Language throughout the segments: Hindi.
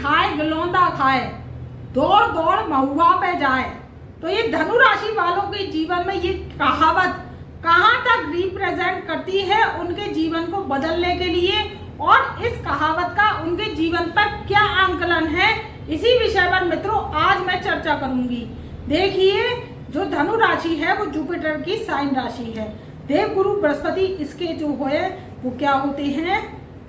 खाए गिलोंदा खाए, दौड़ दौड़ महुआ पे जाए। तो ये धनु राशि वालों के जीवन में ये कहावत कहाँ तक रिप्रेजेंट करती है उनके जीवन को बदलने के लिए, और इस कहावत का उनके जीवन पर क्या आंकलन है, इसी विषय पर मित्रों आज मैं चर्चा करूंगी। देखिए, जो धनु राशि है वो जुपिटर की साइन राशि है। देवगुरु बृहस्पति इसके जो है वो क्या होते हैं,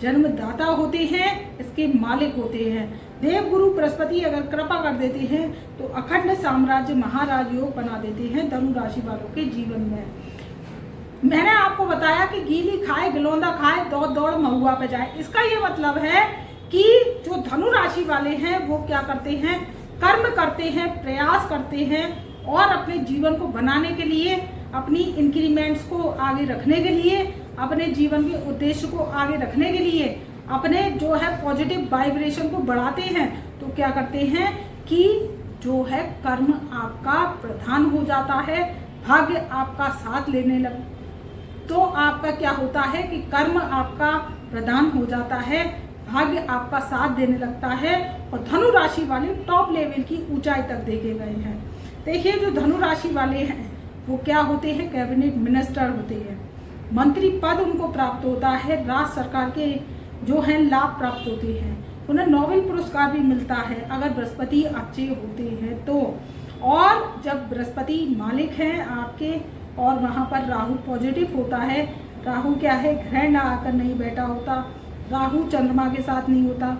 जन्मदाता होते हैं, इसके मालिक होते हैं। देवगुरु बृहस्पति अगर कृपा कर देते हैं तो अखंड साम्राज्य महाराज योग बना देते हैं धनु राशि वालों के जीवन में। मैंने आपको बताया कि गीली खाए गिलोंदा खाए, दौड़ दौड़ महुआ पे जाए। इसका ये मतलब है कि जो धनु राशि वाले हैं वो क्या करते हैं, कर्म करते हैं, प्रयास करते हैं, और अपने जीवन को बनाने के लिए, अपनी इंक्रीमेंट्स को आगे रखने के लिए, अपने जीवन के उद्देश्य को आगे रखने के लिए, अपने जो है पॉजिटिव वाइब्रेशन को बढ़ाते हैं। तो क्या करते हैं कि जो है कर्म आपका प्रधान हो जाता है, भाग्य आपका साथ लेने लग, तो आपका क्या होता है कि कर्म आपका प्रधान हो जाता है, भाग्य आपका साथ देने लगता है, और धनु राशि वाले टॉप लेवल की ऊंचाई तक देखे गए हैं। देखिए, जो धनु राशि वाले हैं वो क्या होते हैं, कैबिनेट मिनिस्टर होते हैं, मंत्री पद उनको प्राप्त होता है, राज्य सरकार के जो है लाभ प्राप्त होते हैं, उन्हें नोबेल पुरस्कार भी मिलता है अगर बृहस्पति अच्छे होते हैं तो। और जब बृहस्पति मालिक हैं आपके और वहाँ पर राहु पॉजिटिव होता है, राहु क्या है, ग्रहण आकर नहीं बैठा होता, राहु चंद्रमा के साथ नहीं होता,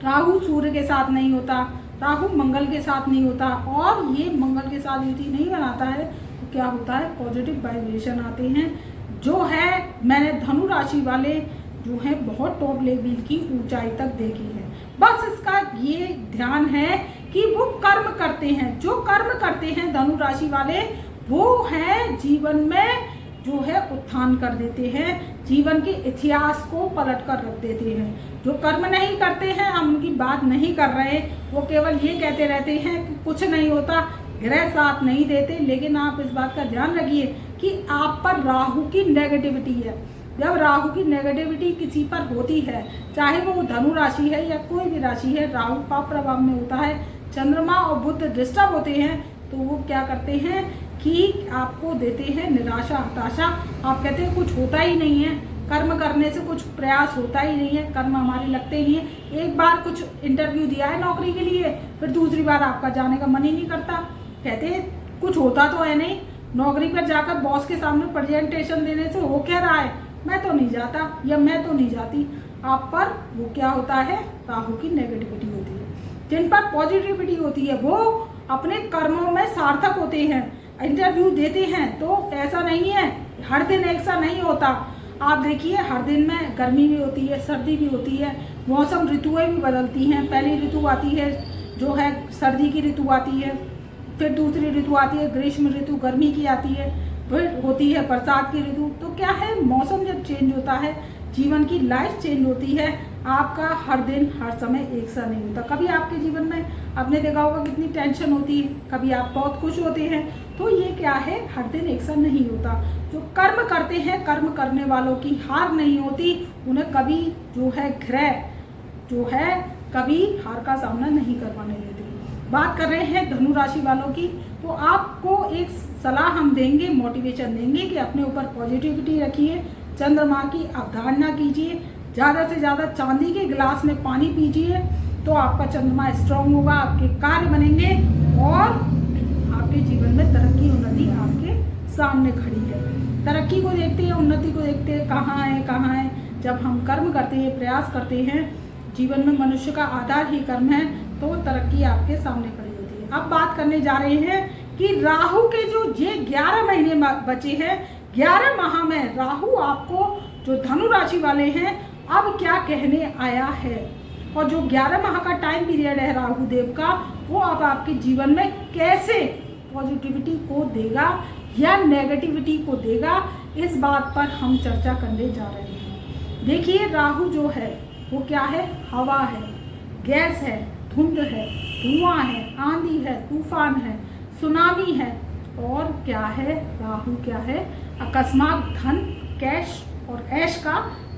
राहु सूर्य के साथ नहीं होता, राहु मंगल के साथ नहीं होता, और ये मंगल के साथ युति नहीं बनाता है, तो क्या होता है, पॉजिटिव वाइब्रेशन आते हैं। जो है मैंने धनु राशि वाले जो है बहुत टॉप लेवल की ऊंचाई तक देखी है। बस इसका ये ध्यान है कि वो कर्म करते हैं, जो कर्म करते हैं धनु राशि वाले वो है जीवन में जो है उत्थान कर देते हैं, जीवन के इतिहास को पलट कर रख देते हैं। जो कर्म नहीं करते हैं, हम उनकी बात नहीं कर रहे, वो केवल ये कहते रहते हैं कि कुछ नहीं होता, ग्रह साथ नहीं देते। लेकिन आप इस बात का ध्यान रखिए कि आप पर राहु की नेगेटिविटी है। जब राहु की नेगेटिविटी किसी पर होती है, चाहे वो धनु राशि है या कोई भी राशि है, राहु पाप प्रभाव में होता है, चंद्रमा और बुध डिस्टर्ब होते हैं, तो वो क्या करते हैं कि आपको देते हैं निराशा, हताशा। आप कहते हैं कुछ होता ही नहीं है, कर्म करने से कुछ प्रयास होता ही नहीं है, कर्म हमारे लगते ही नहीं है। एक बार कुछ इंटरव्यू दिया है नौकरी के लिए, फिर दूसरी बार आपका जाने का मन ही नहीं करता, कहते हैं कुछ होता तो है नहीं। नौकरी पर जाकर बॉस के सामने प्रेजेंटेशन देने से हो क्या रहा है, मैं तो नहीं जाता या मैं तो नहीं जाती। आप पर वो क्या होता है, राहु की नेगेटिविटी होती है। जिन पर पॉजिटिविटी होती है वो अपने कर्मों में सार्थक होते हैं, इंटरव्यू देते हैं। तो ऐसा नहीं है, हर दिन एक सा नहीं होता। आप देखिए, हर दिन में गर्मी भी होती है, सर्दी भी होती है, मौसम ऋतुएं भी बदलती हैं। पहली ऋतु आती है जो है सर्दी की ऋतु आती है, फिर दूसरी ऋतु आती है ग्रीष्म ऋतु, गर्मी की आती है, फिर होती है बरसात की ऋतु। तो क्या है, मौसम जब चेंज होता है, जीवन की लाइफ चेंज होती है। आपका हर दिन हर समय एक सा नहीं होता। कभी आपके जीवन में आपने देखा होगा कितनी टेंशन होती है, कभी आप बहुत खुश होते हैं। तो ये क्या है, हर दिन एक सा नहीं होता। जो कर्म करते हैं, कर्म करने वालों की हार नहीं होती, उन्हें कभी जो है ग्रह जो है कभी हार का सामना नहीं करवाने देते। बात कर रहे हैं धनु राशि वालों की, तो आपको एक सलाह हम देंगे, मोटिवेशन देंगे कि अपने ऊपर पॉजिटिविटी रखिए, चंद्रमा की अवधारणा कीजिए, ज़्यादा से ज़्यादा चांदी के गिलास में पानी पीजिए, तो आपका चंद्रमा स्ट्रांग होगा, आपके कार्य बनेंगे और आपके जीवन में तरक्की उन्नति आपके सामने खड़ी है। तरक्की को देखते हैं, उन्नति को देखते हैं, कहाँ है। जब हम कर्म करते हैं, प्रयास करते हैं, जीवन में मनुष्य का आधार ही कर्म है, तो तरक्की आपके सामने खड़ी होती है। अब बात करने जा रहे हैं कि राहु के जो ये 11 महीने बचे हैं, 11 माह में राहु आपको जो धनु राशि वाले हैं अब क्या कहने आया है, और जो 11 माह का टाइम पीरियड है राहु देव का, वो अब आपके जीवन में कैसे पॉजिटिविटी को देगा या नेगेटिविटी को देगा, इस बात पर हम चर्चा करने जा रहे हैं। देखिए, राहु जो है वो क्या है, हवा है, गैस है, धुंध है, धुआं है, आंधी है, तूफान है, सुनामी है, और क्या है, राहु क्या है, अकस्मात धन, कैश और ऐश का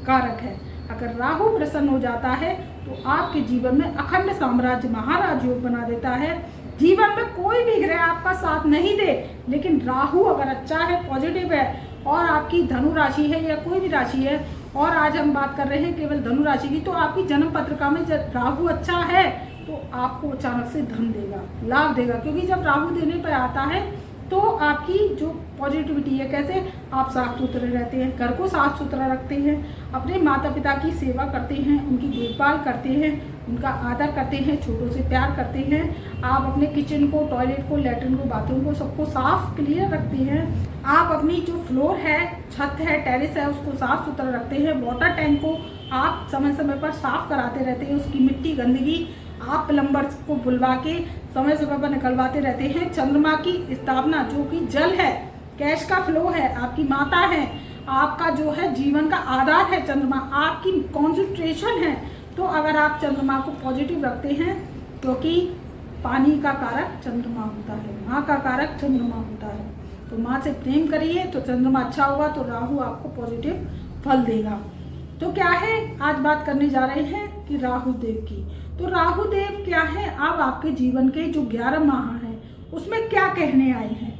कारक है। अगर राहु प्रसन्न हो जाता है तो आपके जीवन में अखंड साम्राज्य महाराज योग बना देता है। जीवन में कोई भी ग्रह आपका साथ नहीं दे, लेकिन राहु अगर अच्छा है, पॉजिटिव है और आपकी धनु राशि है या कोई भी राशि है, और आज हम बात कर रहे हैं केवल धनु राशि की, तो आपकी जन्म पत्रिका में जब राहु अच्छा है तो आपको अचानक से धन देगा, लाभ देगा। क्योंकि जब राहु देने पर आता है तो आपकी जो पॉजिटिविटी है, कैसे आप साफ सुथरे रहते हैं, घर को साफ सुथरा रखते हैं, अपने माता पिता की सेवा करते हैं, उनकी देखभाल करते हैं, उनका आदर करते हैं, छोटों से प्यार करते हैं, आप अपने किचन को, टॉयलेट को, लेटरिन को, बाथरूम को सबको साफ क्लियर रखते हैं, आप अपनी जो फ्लोर है, छत है, टेरेस है, उसको साफ सुथरा रखते हैं, वाटर टैंक को आप समय समय पर साफ कराते रहते हैं, उसकी मिट्टी गंदगी आप प्लम्बर्स को बुलवा के समय समय पर निकलवाते रहते हैं। चंद्रमा की स्थापना जो कि जल है, कैश का फ्लो है, आपकी माता है, आपका जो है जीवन का आधार है चंद्रमा, आपकी कॉन्सेंट्रेशन है। तो अगर आप चंद्रमा को पॉजिटिव रखते हैं, क्योंकि पानी का कारक चंद्रमा होता है, माँ का कारक चंद्रमा होता है, तो माँ से प्रेम करिए तो चंद्रमा अच्छा होगा, तो राहु आपको पॉजिटिव फल देगा। तो क्या है, आज बात करने जा रहे हैं कि राहु देव की। तो राहु देव क्या है, अब आपके जीवन के जो 11 माह हैं उसमें क्या कहने आए हैं।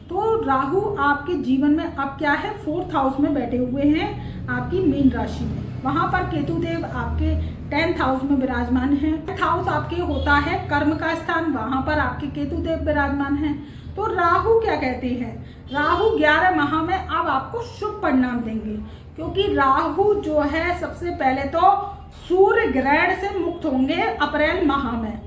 तो राहु आपके जीवन में अब क्या है, 4th हाउस में बैठे हुए हैं आपकी मीन राशि में। वहां पर केतु देव आपके 10th हाउस में विराजमान है। 10th हाउस आपके होता है कर्म का स्थान, वहां पर आपके केतु देव विराजमान है। तो राहु क्या कहते हैं, राहु 11 माह में अब आपको शुभ परिणाम देंगे, क्योंकि राहु जो है सबसे पहले तो सूर्य ग्रहण से मुक्त होंगे अप्रैल माह में।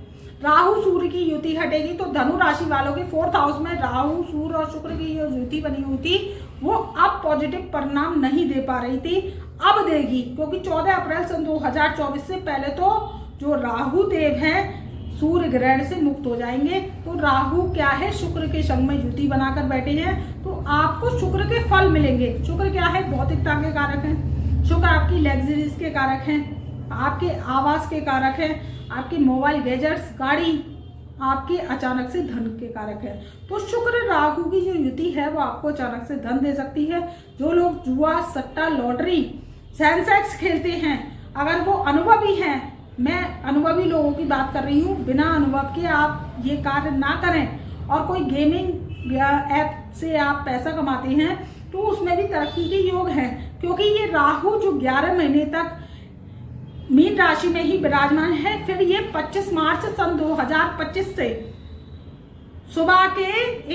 राहु सूर्य की युति हटेगी, तो धनु राशि वालों के 4th हाउस में राहु सूर्य और शुक्र की जो युति बनी हुई थी वो अब पॉजिटिव परिणाम नहीं दे पा रही थी, अब देगी। क्योंकि 14 अप्रैल सन 2024 से पहले तो जो राहु देव हैं सूर्य ग्रहण से मुक्त हो जाएंगे। तो राहु क्या है, शुक्र के संग में युति बनाकर बैठे हैं, तो आपको शुक्र के फल मिलेंगे। शुक्र क्या है, भौतिकता के कारक हैं, शुक्र आपकी लग्जरीज के कारक हैं, आपके आवास के कारक हैं, आपके मोबाइल गैजेट्स, गाड़ी, आपके अचानक से धन के कारक है। तो शुक्र राहु की जो युति है वो आपको अचानक से धन दे सकती है। जो लोग जुआ, सट्टा, लॉटरी, सेंसेक्स खेलते हैं, अगर वो अनुभवी हैं, मैं अनुभवी लोगों की बात कर रही हूँ, बिना अनुभव के आप ये कार्य ना करें, और कोई गेमिंग ऐप से आप पैसा कमाते हैं तो उसमें भी तरक्की के योग हैं। क्योंकि ये राहु जो 11 महीने तक मीन राशि में ही विराजमान है, फिर ये 25 मार्च सन 2025 से सुबह के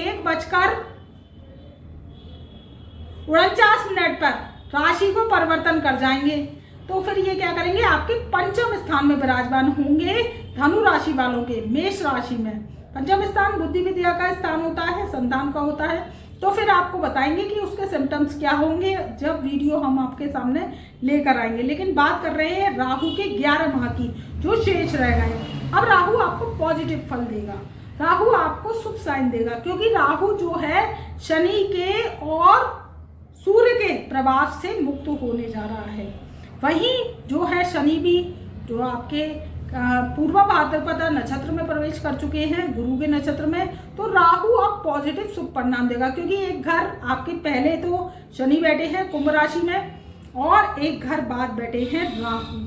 1:49 पर राशि को परिवर्तन कर जाएंगे। तो फिर ये क्या करेंगे, आपके पंचम स्थान में विराजमान होंगे धनु राशि वालों के, मेष राशि में। पंचम स्थान बुद्धि विद्या का स्थान होता है, संतान का होता है। तो फिर आपको बताएंगे कि उसके सिम्टम्स क्या होंगे जब वीडियो हम आपके सामने लेकर आएंगे। लेकिन बात कर रहे हैं राहु के 11 माह की जो शेष रह गए। अब राहु आपको पॉजिटिव फल देगा, राहु आपको शुभ साइन देगा, क्योंकि राहु जो है शनि के और सूर्य के प्रभाव से मुक्त होने जा रहा है। वहीं जो है शनि भी जो आपके पूर्वा भाद्रपदा नक्षत्र में प्रवेश कर चुके हैं, गुरु के नक्षत्र में। तो राहु अब पॉजिटिव शुभ परिणाम देगा, क्योंकि एक घर आपके पहले तो शनि बैठे हैं कुंभ राशि में, और एक घर बाद बैठे हैं राहु।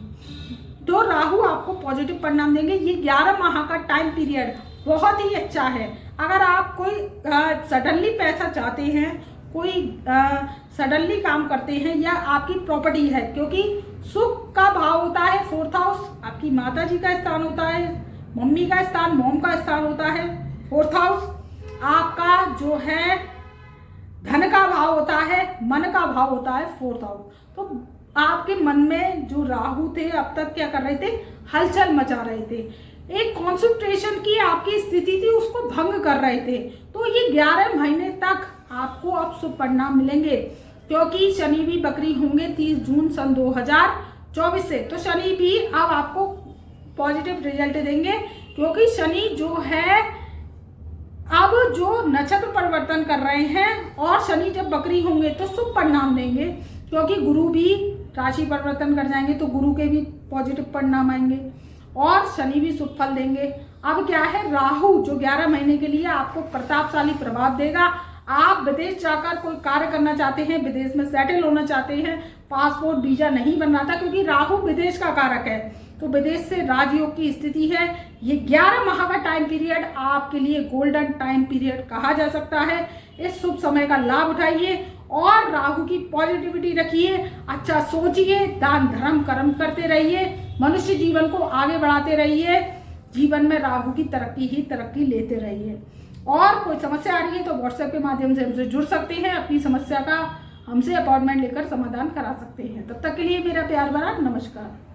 तो राहु आपको पॉजिटिव परिणाम देंगे। ये 11 माह का टाइम पीरियड बहुत ही अच्छा है। अगर आप कोई सडनली पैसा चाहते हैं, कोई सडनली काम करते हैं, या आपकी प्रॉपर्टी है, क्योंकि सुख का भाव होता है 4th हाउस, आपकी माता जी का स्थान होता है, मम्मी का स्थान, मॉम का स्थान होता है 4th हाउस। आपका जो है धन का भाव होता है, मन का भाव होता है 4th हाउस। तो आपके मन में जो राहु थे अब तक क्या कर रहे थे, हलचल मचा रहे थे, एक कॉन्सेंट्रेशन की आपकी स्थिति थी उसको भंग कर रहे थे। तो ये 11 महीने तक आपको अब शुभ परिणाम मिलेंगे, क्योंकि शनि भी बकरी होंगे 30 जून सन 2024 से। तो शनि भी अब आपको पॉजिटिव रिजल्ट देंगे, क्योंकि शनि जो है अब जो नक्षत्र परिवर्तन कर रहे हैं, और शनि जब बकरी होंगे तो शुभ परिणाम देंगे, क्योंकि गुरु भी राशि परिवर्तन कर जाएंगे तो गुरु के भी पॉजिटिव परिणाम आएंगे, और शनि भी शुभ फल देंगे। अब क्या है, राहु जो 11 महीने के लिए आपको प्रतापशाली प्रभाव देगा। आप विदेश जाकर कोई कार्य करना चाहते हैं, विदेश में सेटल होना चाहते हैं, पासपोर्ट वीजा नहीं बन रहा था, क्योंकि राहु विदेश का कारक है, तो विदेश से राजयोग की स्थिति है। ये 11 माह का टाइम पीरियड आपके लिए गोल्डन टाइम पीरियड कहा जा सकता है। इस शुभ समय का लाभ उठाइए और राहु की पॉजिटिविटी रखिए, अच्छा सोचिए, दान धर्म कर्म करते रहिए, मनुष्य जीवन को आगे बढ़ाते रहिए, जीवन में राहु की तरक्की ही तरक्की लेते रहिए। और कोई समस्या आ रही है तो व्हाट्सएप के माध्यम से हमसे जुड़ सकते हैं, अपनी समस्या का हमसे अपॉइंटमेंट लेकर समाधान करा सकते हैं। तब तक के लिए मेरा प्यार भरा नमस्कार।